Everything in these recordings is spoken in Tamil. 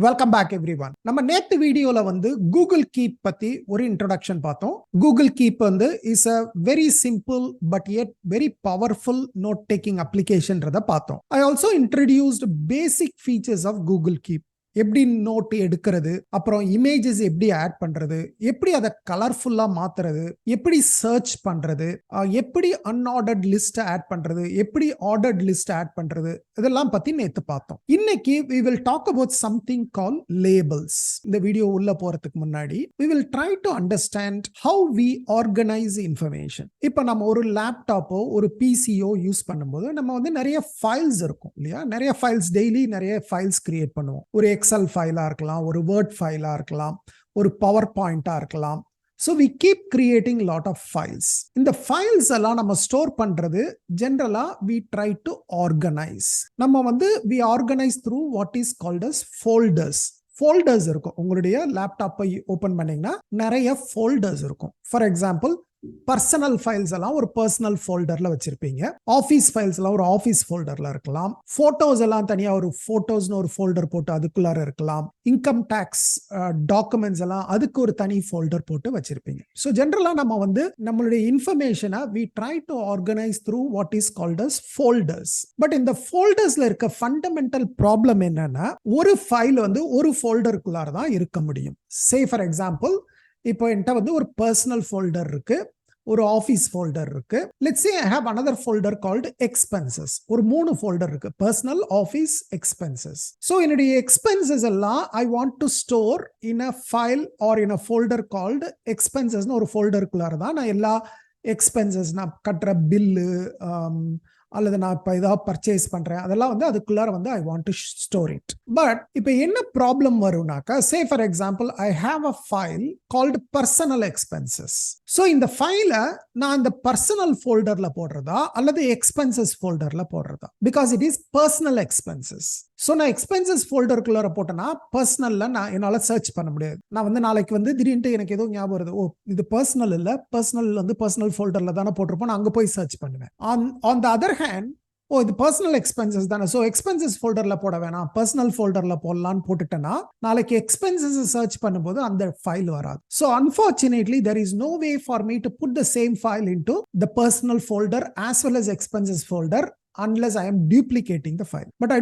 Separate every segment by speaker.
Speaker 1: Welcome back everyone. நம்ம நேத்து வீடியோல கூகுள் கீப் பத்தி ஒரு இன்ட்ரோடக்ஷன் பார்த்தோம். Google keep is a very simple but yet very powerful note taking applicationன்றத பார்த்தோம். I also introduced basic features of Google Keep. எப்படி நோட் எடுக்கிறது, அப்புறம் இமேஜஸ் எப்படி ஆட் பண்றது, எப்படி அதை கலர்ஃபுல்லா மாத்துறது, எப்படி சர்ச் பண்றது, எப்படி அன்ஆர்டர்ட் லிஸ்ட் ஆட் பண்றது, எப்படி ஆர்டர்ட் லிஸ்ட் ஆட் பண்றது, இதெல்லாம் பத்தி நேத்து பார்த்தோம். இன்னைக்கு we will talk about something called labels. இந்த வீடியோ உள்ள போறதுக்கு முன்னாடி we will try to understand how we organize information. இப்போ நம்ம ஒரு லேப்டாப்போ ஒரு பிசியோ யூஸ் பண்ணும்போது நம்ம நிறைய ஃபைல்ஸ் இருக்கும் இல்லையா, நிறைய ஃபைல்ஸ் டெய்லி நிறைய ஃபைல்ஸ் கிரியேட் பண்ணுவோம். ஒரு எக்ஸல் ஃபைலா இருக்கலாம், ஒரு வேர்ட் ஃபைலா இருக்கலாம், ஒரு பவர் பாயிண்டா இருக்கலாம். So we keep creating lot of files. இந்த files எல்லாம் நம்ம ஸ்டோர் பண்றது ஜெனரலா we try to organize. நம்ம we organize through what is called as folders. Folders இருக்கும். உங்களுடைய லேப்டாப்பை ஓபன் பண்ணீங்கன்னா நிறைய folders இருக்கும். ஃபார் எக்ஸாம்பிள் பர்சனல் ஃபைல்ஸ் எல்லாம் ஒரு பர்சனல் ஃபோல்டர்ல வச்சிருப்பீங்க. ஆஃபீஸ் ஃபைல்ஸ் எல்லாம் ஒரு ஆஃபீஸ் ஃபோல்டர்ல இருக்கலாம். போட்டோஸ் எல்லாம் தனியா ஒரு போட்டோஸ்னு ஒரு ஃபோல்டர் போட்டு அதுக்குள்ளார இருக்கலாம். இன்கம் டாக்ஸ் டாக்குமெண்ட்ஸ் எல்லாம் அதுக்கு ஒரு தனி ஃபோல்டர் போட்டு வச்சிருப்பீங்க. ஸோ ஜென்ரலா நம்ம நம்மளுடைய இன்ஃபர்மேஷனை we try to organize through what is called as folders. But இந்த ஃபோல்டர்ஸ்ல இருக்க ஃபண்டமெண்டல் ப்ராப்ளம் என்னன்னா, ஒரு ஃபைல் ஒரு ஃபோல்டருக்குள்ளார தான் இருக்க முடியும். சே ஃபார் எக்ஸாம்பிள், இப்போ என்கிட்ட ஒரு பர்சனல் ஃபோல்டர் இருக்கு, ஒரு ஆஃபீஸ் ஃபோல்டர் இருக்கு. Let's say I have another folder called expenses. ஒரு 3 ஃபோல்டர் இருக்கு, பர்சனல், ஆஃபீஸ், எக்ஸ்பென்சஸ். ஸோ என்னுடைய எக்ஸ்பென்சஸ் எல்லாம் I want to store in a file or in a folder called எக்ஸ்பென்சஸ்னு ஒரு ஃபோல்டருக்குள்ளார தான் நான் எல்லா எக்ஸ்பென்சஸ், நான் கட்டுற பில்லு அல்லது நான் இப்போ ஏதாவது பர்ச்சேஸ் பண்றேன், அதெல்லாம் அதுக்குள்ளார I want to store it. But இப்போ என்ன ப்ராப்ளம் வரும்னாக்கா, say for example I have a file called personal expenses. So இந்த ஃபைலை நான் இந்த பர்சனல் ஃபோல்டர்ல போடுறதா அல்லது எக்ஸ்பென்சஸ் ஃபோல்டர்ல போடுறதா? Because it is personal expenses. So நான் எக்ஸ்பென்சஸ் ஃபோல்டருக்குள்ளார போட்டேன்னா பர்சனல்ல நான் என்னால் சர்ச் பண்ண முடியாது. நான் நாளைக்கு திடீர்னு எனக்கு ஏதோ ஞாபகம் வருது, ஓ இது பர்சனல் இல்லை, பர்சனல் பர்சனல் ஃபோல்டர்ல தானே போட்டிருப்போம், நான் அங்கே போய் சர்ச் பண்ணுவேன். ஆன் த அதர் ஹேண்ட், ஓ இது பர்சனல் எக்ஸ்பென்சஸ் தானே, ஸோ எக்ஸ்பென்சஸ் ஃபோல்டர்ல போட வேணாம், பர்சனல் ஃபோல்டர்ல போடலான்னு போட்டுட்டேன்னா நாளைக்கு எக்ஸ்பென்சஸ் சர்ச் பண்ணும்போது அந்த ஃபைல் வராது. So unfortunately there is no way for me to put the same file into the personal folder as well as expenses folder unless I am duplicating the file. But I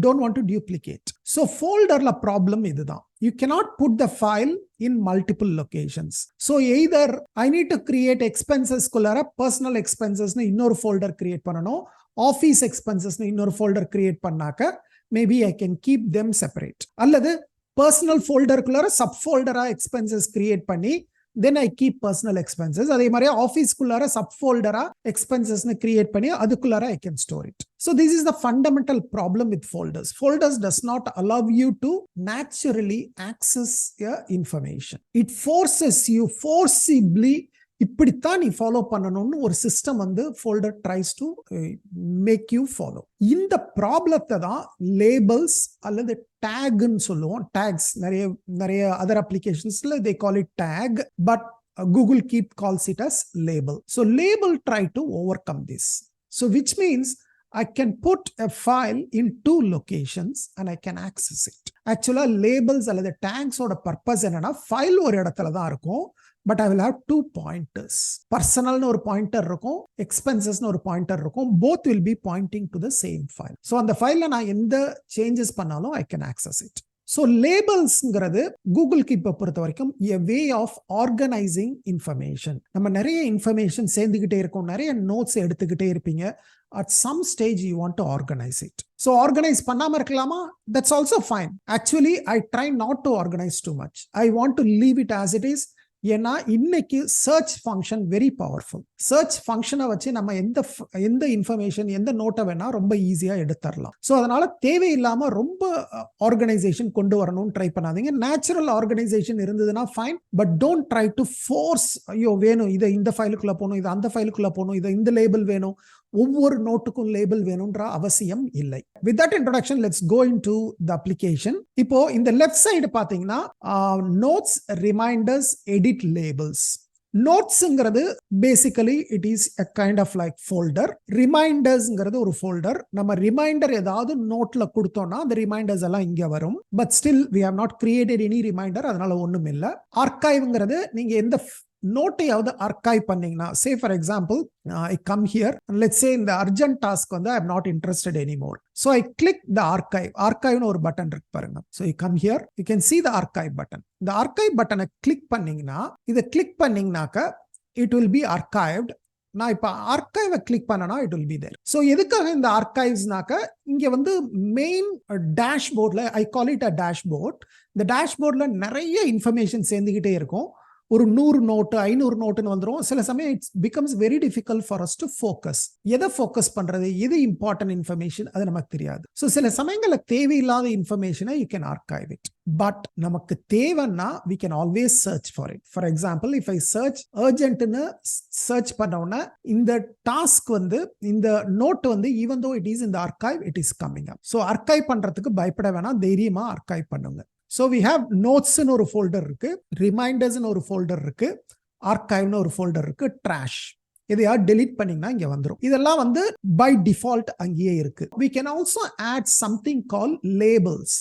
Speaker 1: don't want to duplicate. So folderல problem இதுதான். You cannot put the file in multiple locations. So either I need to create expenses குள்ளார personal expenses னு இன்னொரு folder create பண்ணணும், office expenses னு இன்னொரு folder create பண்ணாக்க maybe I can keep them separate. அல்லது personal folder குள்ளார sub folder expenses create பண்ணி then I keep personal expenses. அதே மாதிரி ஆஃபீஸ் குள்ளார சப் ஃபோல்டரா எக்ஸ்பென்சஸ் கிரியேட் பண்ணி அதுக்குள்ளார I can store it. So this is the fundamental problem with folders. Folders does not allow you to naturally access your information. It forces you forcibly, இப்படித்தான் நீ ஃபாலோ பண்ணணும்னு ஒரு system folder tries to make you follow. இந்த ப்ராப்ளத்தை தான் லேபிள்ஸ் அல்லது டேக்னு சொல்லுவோம். டேக்ஸ் நிறைய அதர் அப்ளிகேஷன்ஸ்ல they call it tag, but Google Keep calls it as label. So label try to overcome this. So which means I can put a file in 2 locations and I can access it. Actually labels அல்லது tags ஓட purpose என்னன்னா, ஃபைல் ஒரு இடத்துல தான் இருக்கும், but I will have 2 pointers. பர்சனல்னு ஒரு பாயிண்டர் இருக்கும், எக்ஸ்பென்சஸ்னு ஒரு பாயிண்டர் இருக்கும். both will be pointing to the same file. So அந்த ஃபைல்ல நான் எந்த சேஞ்சஸ் பண்ணாலும் I can access it. So லேபிள்ஸ்ங்கிறது கூகுள் கீப்பை பொறுத்த வரைக்கும் a way of organizing information. நம்ம நிறைய இன்ஃபர்மேஷன் சேர்ந்துக்கிட்டே இருக்கும், நிறைய நோட்ஸ் எடுத்துக்கிட்டே இருப்பீங்க. At some stage you want to organize it. So organize பண்ணாம இருக்கலாமா? That's also fine. Actually I try not to organize too much. I want to leave it as it is. ஏன்னா இன்னைக்கு church function very powerful. Church ஃபங்க்ஷனை வச்சு நம்ம எந்த இன்ஃபர்மேஷன் எந்த நோட்டை வேணா ரொம்ப ஈஸியா எடுத்துடலாம். ஸோ அதனால தேவையில்லாம ரொம்ப ஆர்கனைசேஷன் கொண்டு வரணும்னு ட்ரை பண்ணாதீங்க. நேச்சுரல் ஆர்கனைசேஷன் இருந்ததுன்னா fine, but don't try to force, ஐயோ வேணும் இதை இந்த ஃபைலுக்குள்ள போகணும், இது அந்த ஃபைலுக்குள்ள போகணும், இதை இந்த லேபிள் வேணும், ஒவ்வொரு நோட்டுக்கும் லேபிள் வேணும்ன்ற அவசியம் இல்லை. With that introduction, let's go into the application. இப்போ இந்த லெஃப்ட் சைடு பாத்தீங்கன்னா நோட்ஸ், ரிமைண்டர்ஸ், எடிட் லேபிள்ஸ். நோட்ஸ்ங்கிறது basically it is a kind of like folder. ரிமைண்டர்ஸ்ங்கிறது ஒரு ஃபோல்டர். நம்ம ரிமைண்டர் ஏதாவது நோட்ல கொடுத்தோம்னா அந்த ரிமைண்டர்ஸ் எல்லாம் இங்க வரும். But still we have not created any reminder, அதனால ஒண்ணும் இல்ல. ஆர்கைவ்ங்கிறது நீங்க எந்த நோட்டையாவது ஆர்கைவ் பண்ணீங்கன்னா, say for example I come here, let's say இந்த அர்ஜென்ட் டாஸ்க் வந்து I am not interested anymore. So I click the archive. ஆர்கைவ்னு ஒரு பட்டன் இருக்கு பாருங்க. So I come here, you can see the archive button. இந்த ஆர்கைவ் பட்டனை கிளிக் பண்ணீங்கன்னா, இதை கிளிக் பண்ணீங்கன்னாக்க இட் வில் பி ஆர்கைவ்ட். நான் இப்போ ஆர்கைவை கிளிக் பண்ணனா it will be there. So எதுக்காக இந்த ஆர்கைவ்ஸ்னாக்க, இங்க வந்து main டேஷ்போர்ட்ல, I call it a dashboard. இந்த டேஷ்போர்ட்ல நிறைய இன்ஃபர்மேஷன் சேர்ந்துகிட்டே இருக்கும். ஒரு 100 நோட்டு 500 நோட்டுன்னு வந்துடும். சில சமயம் it's becomes very difficult for us to focus. எதை ஃபோக்கஸ் பண்றது, எது இம்பார்ட்டன்ட் இன்ஃபர்மேஷன், அது நமக்கு தெரியாது. ஸோ சில சமயங்களில் தேவையில்லாத இன்ஃபர்மேஷனை you can archive it. But நமக்கு தேவைன்னா we can always search for it. For example, if I search urgentன்னு சர்ச் பண்ணோன்னா, இந்த டாஸ்க் வந்து, இந்த நோட் வந்து even though it is in the archive, it is coming up. So archive பண்றதுக்கு பயப்பட வேணாம், தைரியமா ஆர்கைவ் பண்ணுங்க. ஸோ வி ஹேவ் நோட்ஸ்னு ஒரு ஃபோல்டர் இருக்கு, ரிமைண்டர்ஸ்னு ஒரு ஃபோல்டர் இருக்கு, ஆர்கைவ்னு ஒரு ஃபோல்டர் இருக்கு, ட்ராஷ். இதையா டெலீட் பண்ணீங்கன்னா இங்க வந்துடும். இதெல்லாம் வந்து பை டிஃபால்ட் அங்கேயே இருக்கு. we can also add something called labels.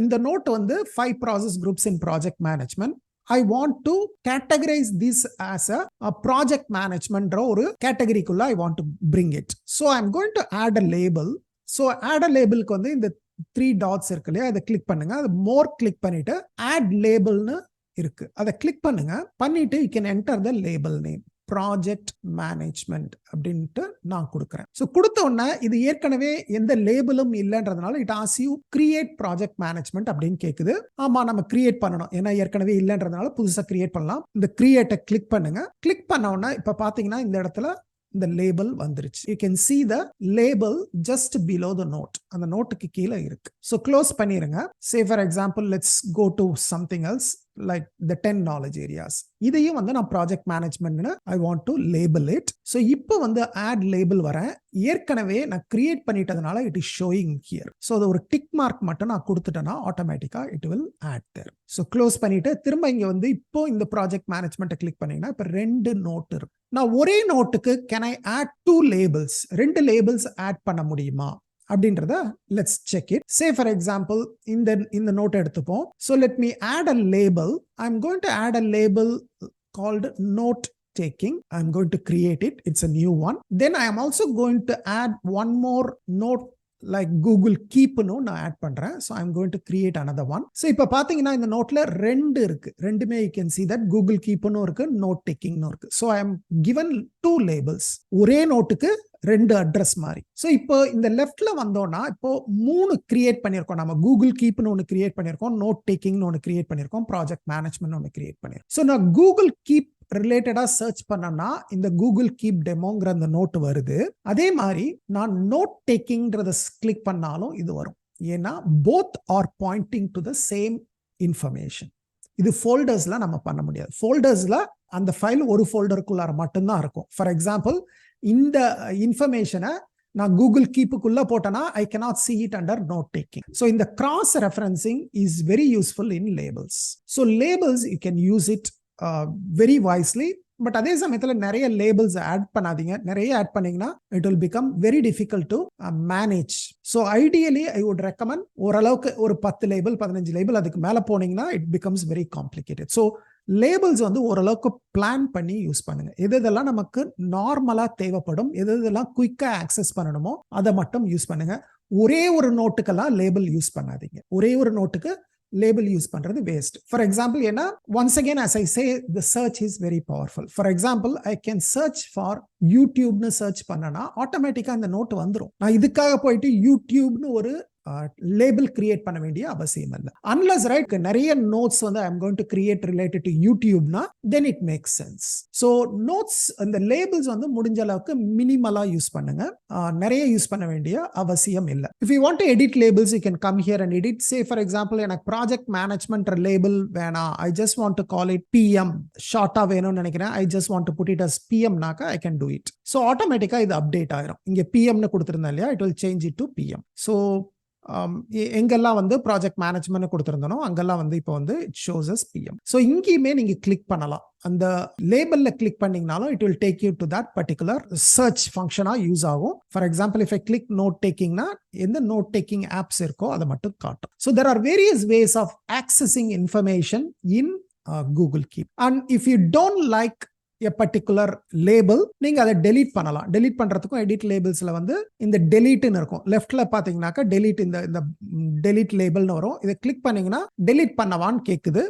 Speaker 1: இந்த நோட் வந்து 5 process groups in project management. I want to categorize this as a project management ஒரு கேட்டகரிக்குள்ள I want to bring it. So I'm going to add a label. So add a labelக்கு வந்து இந்த 3 dots இருக்கு இல்லையா, அதை கிளிக் பண்ணுங்க. அது மோர் கிளிக் பண்ணிட்டு add labelனு இருக்கு, அதை கிளிக் பண்ணுங்க. பண்ணிட்டு you can enter the label name, project management அப்படின்ட்டு நான் கொடுக்குறேன். ஸோ கொடுத்த உடனே இது ஏற்கனவே எந்த லேபிளும் இல்லைன்றதுனால இட் ஆஸ் யூ கிரியேட் ப்ராஜெக்ட் மேனேஜ்மெண்ட் அப்படின்னு கேட்குது. ஆமா, நம்ம கிரியேட் பண்ணணும், ஏன்னா ஏற்கனவே இல்லைன்றதுனால புதுசாக கிரியேட் பண்ணலாம். இந்த கிரியேட்டை கிளிக் பண்ணுங்க. கிளிக் பண்ண உடனே இப்போ பார்த்தீங்கன்னா இந்த இடத்துல இந்த லேபிள் வந்துருச்சு. You can see the label just below the note. அந்த நோட்டுக்கு கீழே இருக்கு. So close பண்ணிருங்க. Say for example, let's go to something else like the 10 knowledge areas. இதையும் வந்து நான் project மேனேஜ்மெண்ட்னு I want to label it. So இப்போ வந்து add label வரேன். ஏற்கனவே நான் create பண்ணிட்டதுனால it is showing here. So அது ஒரு டிக் மார்க் மட்டும் நான் கொடுத்துட்டேன்னா ஆட்டோமேட்டிக்கா it will add there. So close பண்ணிட்டு திரும்ப இங்க வந்து இப்போ இந்த ப்ராஜெக்ட் மேனேஜ்மெண்ட்டை கிளிக் பண்ணீங்கன்னா இப்போ 2 நோட் இருக்கு. நான் ஒரே நோட்டுக்கு can I add 2 labels? 2 labels add பண்ண முடியுமா அப்படின்றத let's check it. Say for example, இந்த நோட் எடுத்துப்போம். So let me add a label. I'm going to add a label called note taking. I'm going to create it. It's a new one. Then I am also going to add one more note like Google Keep நான் ஆட் பண்றேன். So I'm going to create another one. So இப்போ பாத்தீங்கன்னா இந்த நோட்ல 2 இருக்கு. ரெண்டுமே you can see that Google Keep இருக்கு, note taking இருக்கு. So I am given 2 labels. ஒரே நோட்டுக்கு 2 அட்ரஸ் மாதிரி. ஸோ இப்போ இந்த லெஃப்ட்ல வந்தோம்னா இப்போ 3 கிரியேட் பண்ணியிருக்கோம். நம்ம கூகுள் கீப்னு ஒன்று கிரியேட் பண்ணியிருக்கோம், நோட் டேக்கிங்னு ஒன்று கிரியேட் பண்ணியிருக்கோம், ப்ராஜெக்ட் மேனேஜ்மெண்ட் ஒன்று கிரியேட் பண்ணியிருக்கோம். ஸோ நான் கூகுள் கீப் ரிலேட்டடா சர்ச் பண்ணனா இந்த கூகுள் கீப் டெமோங்கிற அந்த நோட் வருது. அதே மாதிரி நான் நோட் டேக்கிங்ன்றத கிளிக் பண்ணாலும் இது வரும். ஏன்னா both are Poynting to the same information. இது ஃபோல்டர்ஸ்ல நம்ம பண்ண முடியாது. ஃபோல்டர்ஸ்ல அந்த ஃபைல் ஒரு ஃபோல்டருக்குள்ளார மட்டும்தான் இருக்கும். ஃபார் எக்ஸாம்பிள், இந்த இன்ஃபர்மேஷனை நான் கூகுள் கீப்புக்குள்ள போட்டேன்னா ஐ cannot see it under note taking. So இந்த cross referencing is very useful in labels. So labels you can use it very wisely. But அதே சமயத்தில் நிறைய லேபிள்ஸ் ஆட் பண்ணாதீங்க. நிறைய ஆட் பண்ணீங்கன்னா it will become very difficult to manage. So ideally I would recommend ஓரளவுக்கு ஒரு 10 லேபிள் 15 லேபிள் அதுக்கு மேலே போனீங்கன்னா it becomes very complicated. So labels வந்து ஓரளவுக்கு பிளான் பண்ணி யூஸ் பண்ணுங்க. எதெல்லாம் நமக்கு நார்மலா தேவைப்படும், எதெல்லாம் குயிக்கா ஆக்சஸ் பண்ணணுமோ அதை மட்டும் யூஸ் பண்ணுங்க. ஒரே ஒரு நோட்டுக்கெல்லாம் லேபிள் யூஸ் பண்ணாதீங்க. ஒரே ஒரு நோட்டுக்கு லேபிள் யூஸ் பண்றது வேஸ்ட். ஃபார் எக்ஸாம்பிள், ஏன்னா once again as I say, the search is very powerful. For example, I can search for யூடியூப்னு சர்ச் பண்ணனா ஆட்டோமேட்டிக்கா இந்த நோட் வந்துடும். நான் இதுக்காக போயிட்டு யூடியூப்னு ஒரு லேபிள் கிரியேட் பண்ண வேண்டிய அவசியம் இல்லை. அன்லஸ் ரைட் நிறைய நோட்ஸ் வந்து I am going to create related to யூடியூப்னா then it makes sense. So notes அந்த லேபிள்ஸ் வந்து முடிஞ்ச அளவுக்கு மினிமலா யூஸ் பண்ணுங்க. நிறைய யூஸ் பண்ண வேண்டிய அவசியம் இல்லை. If you want to edit labels you can come here and edit. Say for example, எனக்கு ப்ராஜெக்ட் மேனேஜ்மெண்ட் லேபிள் வேணாம், I just want to call it PM, ஷார்ட்டா வேணும்னு நினைக்கிறேன், I just want to put it as பிஎம்னாக்கா I can do it. So ஆட்டோமேட்டிக்கா இது அப்டேட் ஆயிரும். இங்க பிஎம்னு கொடுத்துருந்தேன் இல்லையா, it will change it to PM. So எங்கெல்லாம் வந்து ப்ராஜெக்ட் மேனேஜ்மெண்ட் கொடுத்துருந்தனோ அங்கெல்லாம் வந்து இப்போ வந்து it shows as PM. So இங்கேயுமே நீங்க கிளிக் பண்ணலாம். அந்த லேபிள்ல கிளிக் பண்ணீங்கனாலும் it will take you to that particular search ஃபங்க்ஷனா யூஸ் ஆகும். For example if I click note டேக்கிங்னா எந்த நோட் டேக்கிங் ஆப்ஸ் இருக்கோ அதை மட்டும் காட்டும். So there are various ways of accessing information in Google Keep. And if you don't like a particular label, நீங்க அதை delete பண்ணலாம். delete பண்றதுக்கும் edit labelsல வந்து இந்த delete-ன்னு இருக்கும். leftல பாத்தீங்கன்னாக்கா delete இந்த delete labelன்னு வரும். இதை கிளிக் பண்ணீங்கன்னா delete பண்ணவான்னு கேக்குது.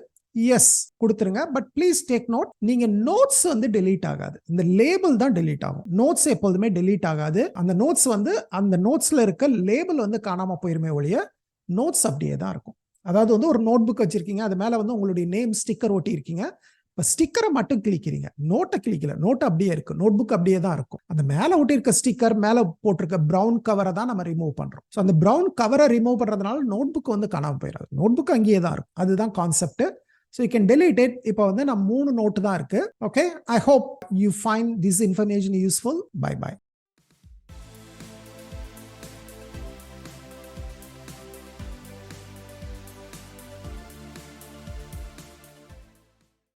Speaker 1: எஸ் கொடுத்துருங்க. பட் ப்ளீஸ் டேக் நோட், நீங்க நோட்ஸ் வந்து delete ஆகாது, இந்த லேபிள் தான் delete ஆகும். நோட்ஸ் எப்போதுமே delete ஆகாது. அந்த நோட்ஸ் வந்து அந்த நோட்ஸ்ல இருக்க லேபிள் வந்து காணாம போயிருமே ஒழிய நோட்ஸ் அப்படியே தான் இருக்கும். அதாவது வந்து ஒரு நோட் புக் வச்சிருக்கீங்க, அது மேல வந்து உங்களுடைய நேம் ஸ்டிக்கர் ஒட்டி இருக்கீங்க. இப்போ ஸ்டிக்கரை மட்டும் கிளிக்கிறீங்க, நோட்டை கிளிக்கல, நோட் அப்படியே இருக்கு, நோட் புக் அப்படியே தான் இருக்கும். அந்த மேல ஒட்டி இருக்க ஸ்டிக்கர், மேல போட்டிருக்க பிரவுன் கவரை தான் நம்ம ரிமூவ் பண்றோம். ஸோ அந்த பிரவுன் கவரை ரிமூவ் பண்றதுனால நோட் புக் வந்து காணாம போயிடாது, நோட் புக் அங்கேயே தான் இருக்கும். அதுதான் concept. So you can delete it. இப்போ வந்து நான் 3 நோட் தான் இருக்கு. Okay, I hope you find this information useful. Bye bye.